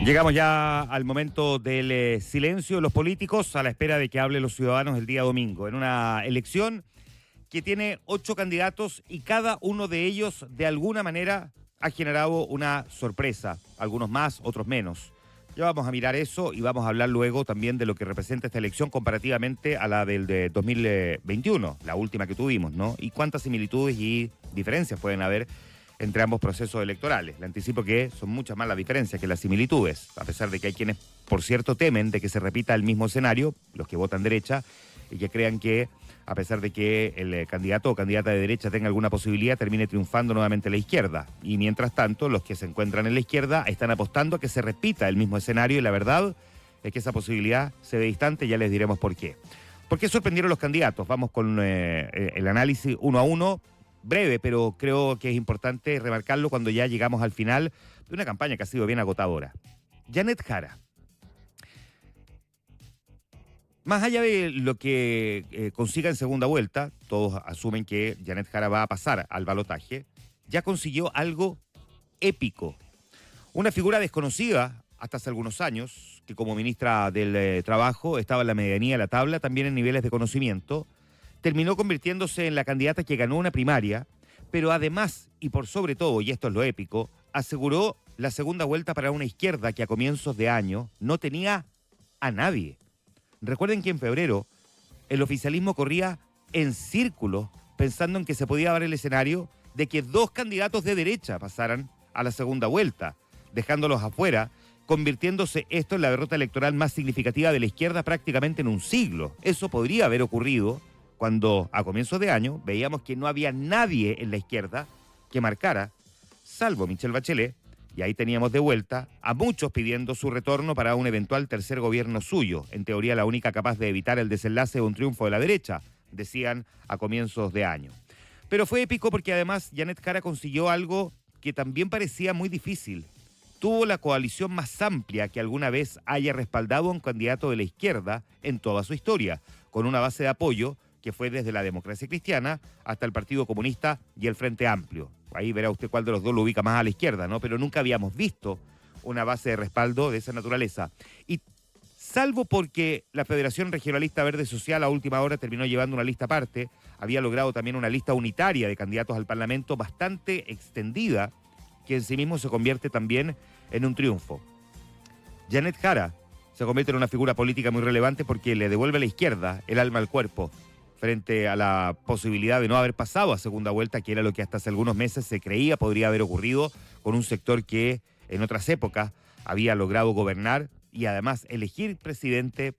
Llegamos ya al momento del silencio de los políticos a la espera de que hablen los ciudadanos el día domingo, en una elección que tiene 8 candidatos y cada uno de ellos de alguna manera ha generado una sorpresa, algunos más, otros menos. Ya vamos a mirar eso y vamos a hablar luego también de lo que representa esta elección comparativamente a la del de 2021, la última que tuvimos, ¿no? Y cuántas similitudes y diferencias pueden haber entre ambos procesos electorales. Le anticipo que son muchas más las diferencias que las similitudes, a pesar de que hay quienes, por cierto, temen de que se repita el mismo escenario, los que votan derecha, y que crean que, a pesar de que el candidato o candidata de derecha tenga alguna posibilidad, termine triunfando nuevamente la izquierda. Y mientras tanto, los que se encuentran en la izquierda están apostando a que se repita el mismo escenario, y la verdad es que esa posibilidad se ve distante, ya les diremos por qué. ¿Por qué sorprendieron los candidatos? Vamos con el análisis uno a uno, breve, pero creo que es importante remarcarlo cuando ya llegamos al final de una campaña que ha sido bien agotadora. Janet Jara. Más allá de lo que consiga en segunda vuelta, todos asumen que Janet Jara va a pasar al balotaje, ya consiguió algo épico. Una figura desconocida hasta hace algunos años, que como ministra del Trabajo estaba en la medianía de la tabla, también en niveles de conocimiento, terminó convirtiéndose en la candidata que ganó una primaria, pero además, y por sobre todo, y esto es lo épico, aseguró la segunda vuelta para una izquierda que a comienzos de año no tenía a nadie. Recuerden que en febrero el oficialismo corría en círculos pensando en que se podía dar el escenario de que 2 candidatos de derecha pasaran a la segunda vuelta, dejándolos afuera, convirtiéndose esto en la derrota electoral más significativa de la izquierda prácticamente en un siglo. Eso podría haber ocurrido cuando a comienzos de año veíamos que no había nadie en la izquierda que marcara, salvo Michelle Bachelet, y ahí teníamos de vuelta a muchos pidiendo su retorno para un eventual tercer gobierno suyo, en teoría la única capaz de evitar el desenlace de un triunfo de la derecha, decían a comienzos de año. Pero fue épico porque además Janet Jara consiguió algo que también parecía muy difícil. Tuvo la coalición más amplia que alguna vez haya respaldado a un candidato de la izquierda en toda su historia, con una base de apoyo que fue desde la Democracia Cristiana hasta el Partido Comunista y el Frente Amplio. Ahí verá usted cuál de los dos lo ubica más a la izquierda, ¿no? Pero nunca habíamos visto una base de respaldo de esa naturaleza. Y salvo porque la Federación Regionalista Verde Social a última hora terminó llevando una lista aparte, había logrado también una lista unitaria de candidatos al Parlamento bastante extendida, que en sí mismo se convierte también en un triunfo. Janet Jara se convierte en una figura política muy relevante porque le devuelve a la izquierda el alma al cuerpo, frente a la posibilidad de no haber pasado a segunda vuelta, que era lo que hasta hace algunos meses se creía podría haber ocurrido con un sector que en otras épocas había logrado gobernar y además elegir presidente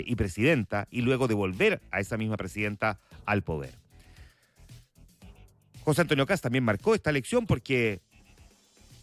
y presidenta, y luego devolver a esa misma presidenta al poder. José Antonio Kast también marcó esta elección porque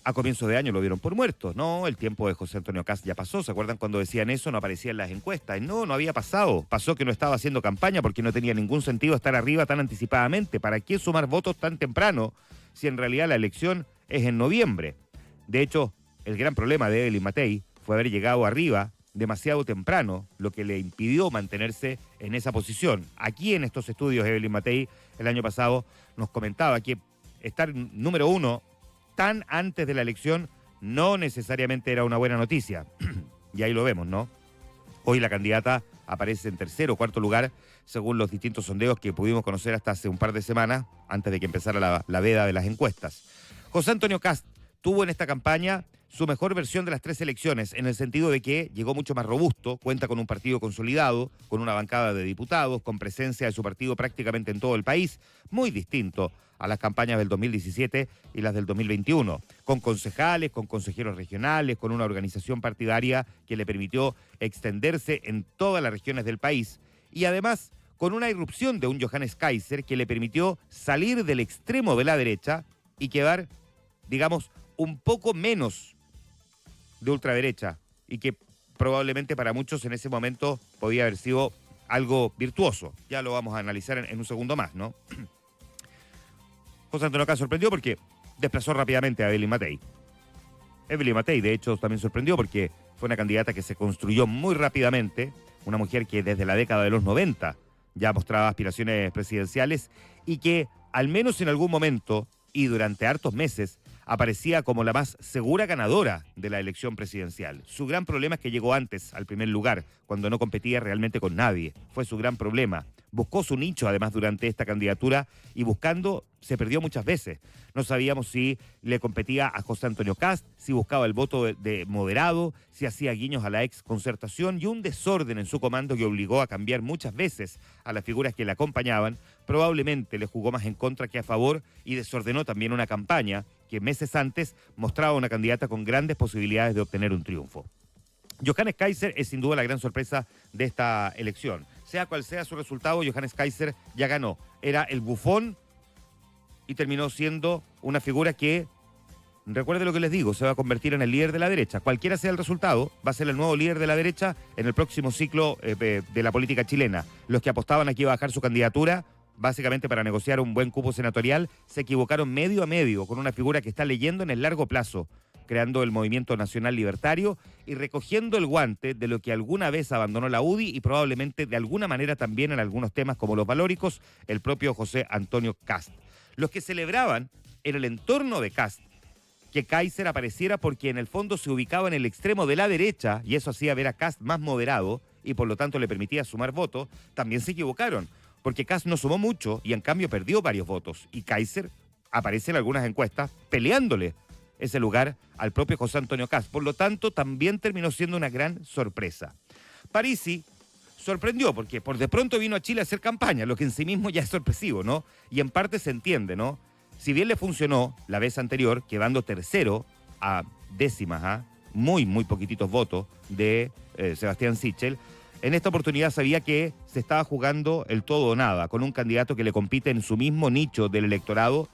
a comienzos de año lo dieron por muerto. No, el tiempo de José Antonio Kast ya pasó. ¿Se acuerdan cuando decían eso? No aparecía en las encuestas. No había pasado. Pasó que no estaba haciendo campaña porque no tenía ningún sentido estar arriba tan anticipadamente. ¿Para qué sumar votos tan temprano si en realidad la elección es en noviembre? De hecho, el gran problema de Evelyn Matei fue haber llegado arriba demasiado temprano, lo que le impidió mantenerse en esa posición. Aquí en estos estudios, Evelyn Matei el año pasado nos comentaba que estar número 1 tan antes de la elección no necesariamente era una buena noticia. Y ahí lo vemos, ¿no? Hoy la candidata aparece en tercer o cuarto lugar, según los distintos sondeos que pudimos conocer hasta hace un par de semanas, antes de que empezara la veda de las encuestas. José Antonio Kast tuvo en esta campaña su mejor versión de las 3 elecciones, en el sentido de que llegó mucho más robusto, cuenta con un partido consolidado, con una bancada de diputados, con presencia de su partido prácticamente en todo el país, muy distinto a las campañas del 2017 y las del 2021, con concejales, con consejeros regionales, con una organización partidaria que le permitió extenderse en todas las regiones del país, y además con una irrupción de un Johannes Kaiser que le permitió salir del extremo de la derecha y quedar, digamos, un poco menos de ultraderecha, y que probablemente para muchos en ese momento podía haber sido algo virtuoso. Ya lo vamos a analizar en un segundo más, ¿no? José Antonio Kast sorprendió porque desplazó rápidamente a Evelyn Matei. Evelyn Matei, de hecho, también sorprendió porque fue una candidata que se construyó muy rápidamente, una mujer que desde la década de los 90 ya mostraba aspiraciones presidenciales y que, al menos en algún momento y durante hartos meses, aparecía como la más segura ganadora de la elección presidencial. Su gran problema es que llegó antes al primer lugar, cuando no competía realmente con nadie. Fue su gran problema. Buscó su nicho, además, durante esta candidatura, y buscando se perdió muchas veces. No sabíamos si le competía a José Antonio Kast, si buscaba el voto de moderado, si hacía guiños a la ex Concertación, y un desorden en su comando que obligó a cambiar muchas veces a las figuras que le acompañaban. Probablemente le jugó más en contra que a favor y desordenó también una campaña que meses antes mostraba una candidata con grandes posibilidades de obtener un triunfo. Johannes Kaiser es sin duda la gran sorpresa de esta elección. Sea cual sea su resultado, Johannes Kaiser ya ganó. Era el bufón y terminó siendo una figura que, recuerde lo que les digo, se va a convertir en el líder de la derecha. Cualquiera sea el resultado, va a ser el nuevo líder de la derecha en el próximo ciclo de la política chilena. Los que apostaban aquí a bajar su candidatura, básicamente para negociar un buen cupo senatorial, se equivocaron medio a medio con una figura que está leyendo en el largo plazo, creando el Movimiento Nacional Libertario y recogiendo el guante de lo que alguna vez abandonó la UDI y probablemente de alguna manera también en algunos temas como los valóricos, el propio José Antonio Kast. Los que celebraban en el entorno de Kast que Kaiser apareciera porque en el fondo se ubicaba en el extremo de la derecha y eso hacía ver a Kast más moderado y por lo tanto le permitía sumar votos, también se equivocaron, porque Kast no sumó mucho y en cambio perdió varios votos y Kaiser aparece en algunas encuestas peleándole ese lugar al propio José Antonio Kast. Por lo tanto, también terminó siendo una gran sorpresa. Parisi sorprendió porque por de pronto vino a Chile a hacer campaña, lo que en sí mismo ya es sorpresivo, ¿no? Y en parte se entiende, ¿no? Si bien le funcionó la vez anterior, quedando tercero a décimas, muy poquititos votos de Sebastián Sichel, en esta oportunidad sabía que se estaba jugando el todo o nada, con un candidato que le compite en su mismo nicho del electorado,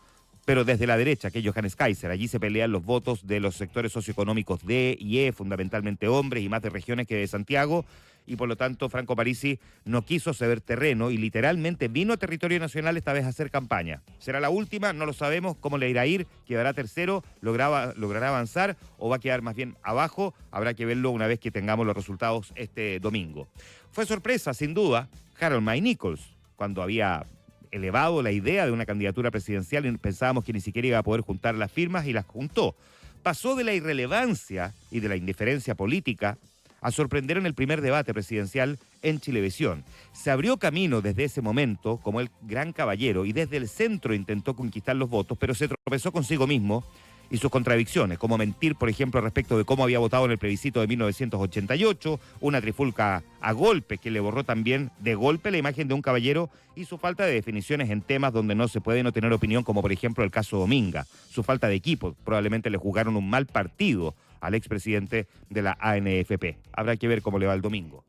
pero desde la derecha, que es Johannes Kaiser. Allí se pelean los votos de los sectores socioeconómicos D y E, fundamentalmente hombres y más de regiones que de Santiago, y por lo tanto Franco Parisi no quiso ceder terreno y literalmente vino a territorio nacional esta vez a hacer campaña. ¿Será la última? No lo sabemos cómo le irá a ir, quedará tercero, logrará avanzar o va a quedar más bien abajo, habrá que verlo una vez que tengamos los resultados este domingo. Fue sorpresa, sin duda, Harold May Nichols, cuando había elevado la idea de una candidatura presidencial y pensábamos que ni siquiera iba a poder juntar las firmas y las juntó. Pasó de la irrelevancia y de la indiferencia política a sorprender en el primer debate presidencial en Chilevisión. Se abrió camino desde ese momento como el gran caballero y desde el centro intentó conquistar los votos, pero se tropezó consigo mismo y sus contradicciones, como mentir, por ejemplo, respecto de cómo había votado en el plebiscito de 1988, una trifulca a golpe que le borró también de golpe la imagen de un caballero y su falta de definiciones en temas donde no se puede no tener opinión, como por ejemplo el caso Dominga. Su falta de equipo, probablemente le jugaron un mal partido al expresidente de la ANFP. Habrá que ver cómo le va el domingo.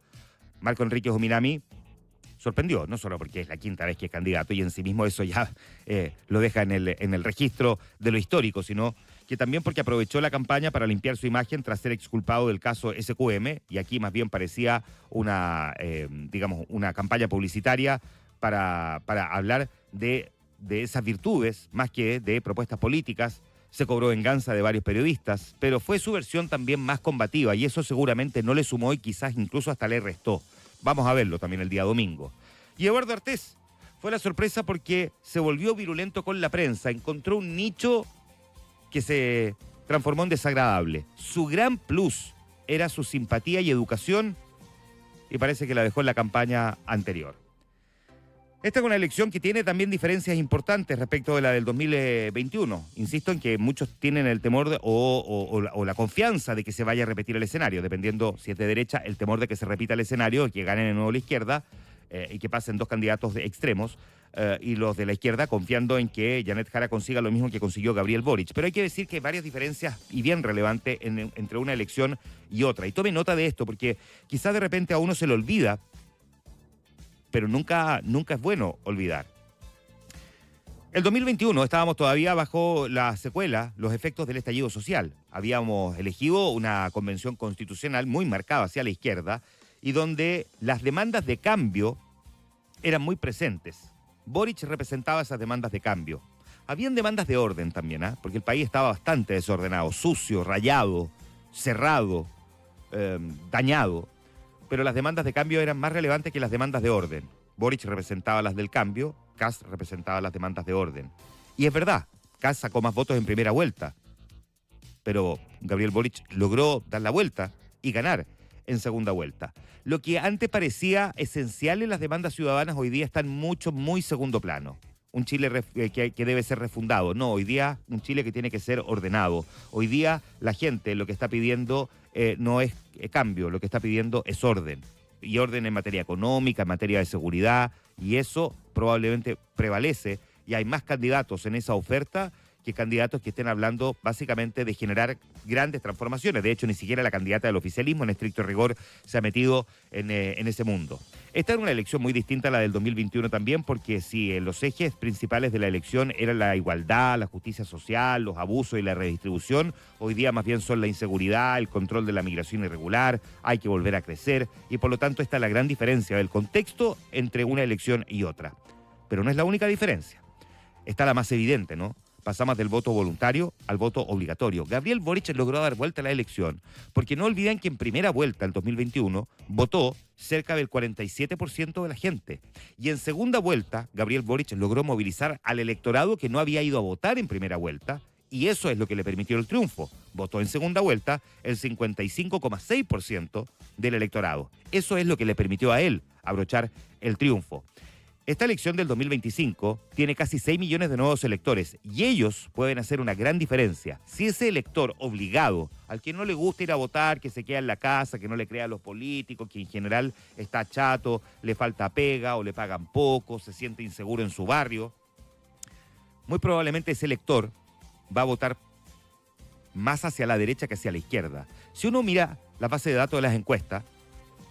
Marco Enrique Jominami sorprendió, no solo porque es la quinta vez que es candidato y en sí mismo eso ya lo deja en el registro de lo histórico, sino que también porque aprovechó la campaña para limpiar su imagen tras ser exculpado del caso SQM, y aquí más bien parecía una campaña publicitaria para hablar de esas virtudes, más que de propuestas políticas. Se cobró venganza de varios periodistas, pero fue su versión también más combativa y eso seguramente no le sumó y quizás incluso hasta le restó. Vamos a verlo también el día domingo. Y Eduardo Artés fue la sorpresa porque se volvió virulento con la prensa, encontró un nicho que se transformó en desagradable. Su gran plus era su simpatía y educación y parece que la dejó en la campaña anterior. Esta es una elección que tiene también diferencias importantes respecto de la del 2021. Insisto en que muchos tienen el temor o la confianza de que se vaya a repetir el escenario, dependiendo si es de derecha, el temor de que se repita el escenario, que ganen de nuevo la izquierda y que pasen dos candidatos extremos, y los de la izquierda confiando en que Janet Jara consiga lo mismo que consiguió Gabriel Boric. Pero hay que decir que hay varias diferencias y bien relevantes entre una elección y otra. Y tome nota de esto, porque quizás de repente a uno se le olvida, pero nunca es bueno olvidar. El 2021 estábamos todavía bajo la secuela, los efectos del estallido social. Habíamos elegido una convención constitucional muy marcada hacia la izquierda y donde las demandas de cambio eran muy presentes. Boric representaba esas demandas de cambio. Habían demandas de orden también, porque el país estaba bastante desordenado, sucio, rayado, cerrado, dañado. Pero las demandas de cambio eran más relevantes que las demandas de orden. Boric representaba las del cambio, Kast representaba las demandas de orden. Y es verdad, Kast sacó más votos en primera vuelta, pero Gabriel Boric logró dar la vuelta y ganar en segunda vuelta. Lo que antes parecía esencial en las demandas ciudadanas hoy día está en muy segundo plano. Un Chile que debe ser refundado. No, hoy día un Chile que tiene que ser ordenado. Hoy día la gente lo que está pidiendo no es cambio, lo que está pidiendo es orden. Y orden en materia económica, en materia de seguridad, y eso probablemente prevalece. Y hay más candidatos en esa oferta que candidatos que estén hablando básicamente de generar grandes transformaciones. De hecho, ni siquiera la candidata del oficialismo, en estricto rigor, se ha metido en ese mundo. Esta era una elección muy distinta a la del 2021 también, porque si los ejes principales de la elección eran la igualdad, la justicia social, los abusos y la redistribución, hoy día más bien son la inseguridad, el control de la migración irregular, hay que volver a crecer, y por lo tanto esta es la gran diferencia del contexto entre una elección y otra. Pero no es la única diferencia. Está la más evidente, ¿no? Pasamos del voto voluntario al voto obligatorio. Gabriel Boric logró dar vuelta a la elección, porque no olviden que en primera vuelta, el 2021, votó cerca del 47% de la gente. Y en segunda vuelta, Gabriel Boric logró movilizar al electorado que no había ido a votar en primera vuelta, y eso es lo que le permitió el triunfo. Votó en segunda vuelta el 55,6% del electorado. Eso es lo que le permitió a él abrochar el triunfo. Esta elección del 2025 tiene casi 6 millones de nuevos electores y ellos pueden hacer una gran diferencia. Si ese elector obligado, al que no le gusta ir a votar, que se queda en la casa, que no le crea a los políticos, que en general está chato, le falta pega o le pagan poco, se siente inseguro en su barrio, muy probablemente ese elector va a votar más hacia la derecha que hacia la izquierda. Si uno mira la base de datos de las encuestas,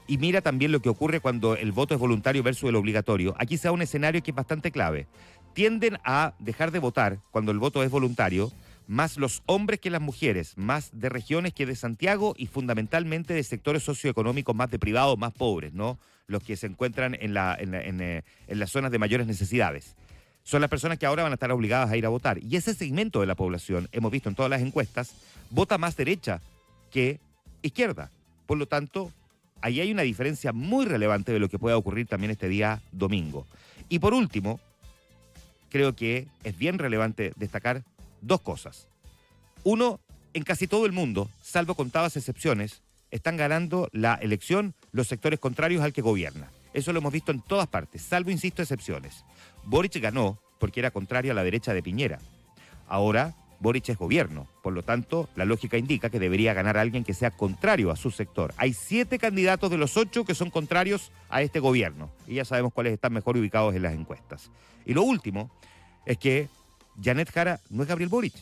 y mira también lo que ocurre cuando el voto es voluntario versus el obligatorio, aquí se da un escenario que es bastante clave. Tienden a dejar de votar cuando el voto es voluntario, más los hombres que las mujeres, más de regiones que de Santiago y fundamentalmente de sectores socioeconómicos más deprivados, más pobres, ¿no? Los que se encuentran en las zonas de mayores necesidades. Son las personas que ahora van a estar obligadas a ir a votar. Y ese segmento de la población, hemos visto en todas las encuestas, vota más derecha que izquierda. Por lo tanto, ahí hay una diferencia muy relevante de lo que pueda ocurrir también este día domingo. Y por último, creo que es bien relevante destacar dos cosas. Uno, en casi todo el mundo, salvo contadas excepciones, están ganando la elección los sectores contrarios al que gobierna. Eso lo hemos visto en todas partes, salvo, insisto, excepciones. Boric ganó porque era contrario a la derecha de Piñera. Ahora Boric es gobierno, por lo tanto, la lógica indica que debería ganar alguien que sea contrario a su sector. Hay 7 candidatos de los 8 que son contrarios a este gobierno, y ya sabemos cuáles están mejor ubicados en las encuestas. Y lo último es que Janet Jara no es Gabriel Boric.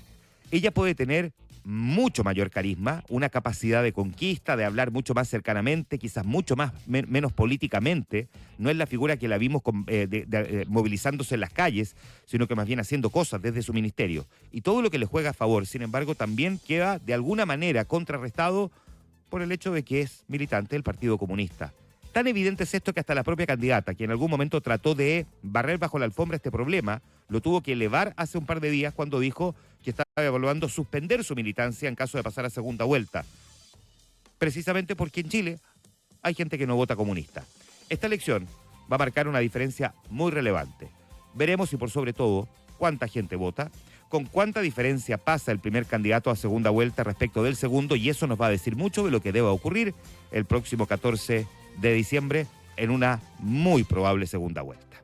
Ella puede tener mucho mayor carisma, una capacidad de conquista, de hablar mucho más cercanamente, quizás mucho menos políticamente. No es la figura que la vimos movilizándose en las calles, sino que más bien haciendo cosas desde su ministerio. Y todo lo que le juega a favor, sin embargo, también queda de alguna manera contrarrestado por el hecho de que es militante del Partido Comunista. Tan evidente es esto que hasta la propia candidata, que en algún momento trató de barrer bajo la alfombra este problema, lo tuvo que elevar hace un par de días cuando dijo que estaba evaluando suspender su militancia en caso de pasar a segunda vuelta. Precisamente porque en Chile hay gente que no vota comunista. Esta elección va a marcar una diferencia muy relevante. Veremos y por sobre todo cuánta gente vota, con cuánta diferencia pasa el primer candidato a segunda vuelta respecto del segundo, y eso nos va a decir mucho de lo que deba ocurrir el próximo 14 de diciembre en una muy probable segunda vuelta.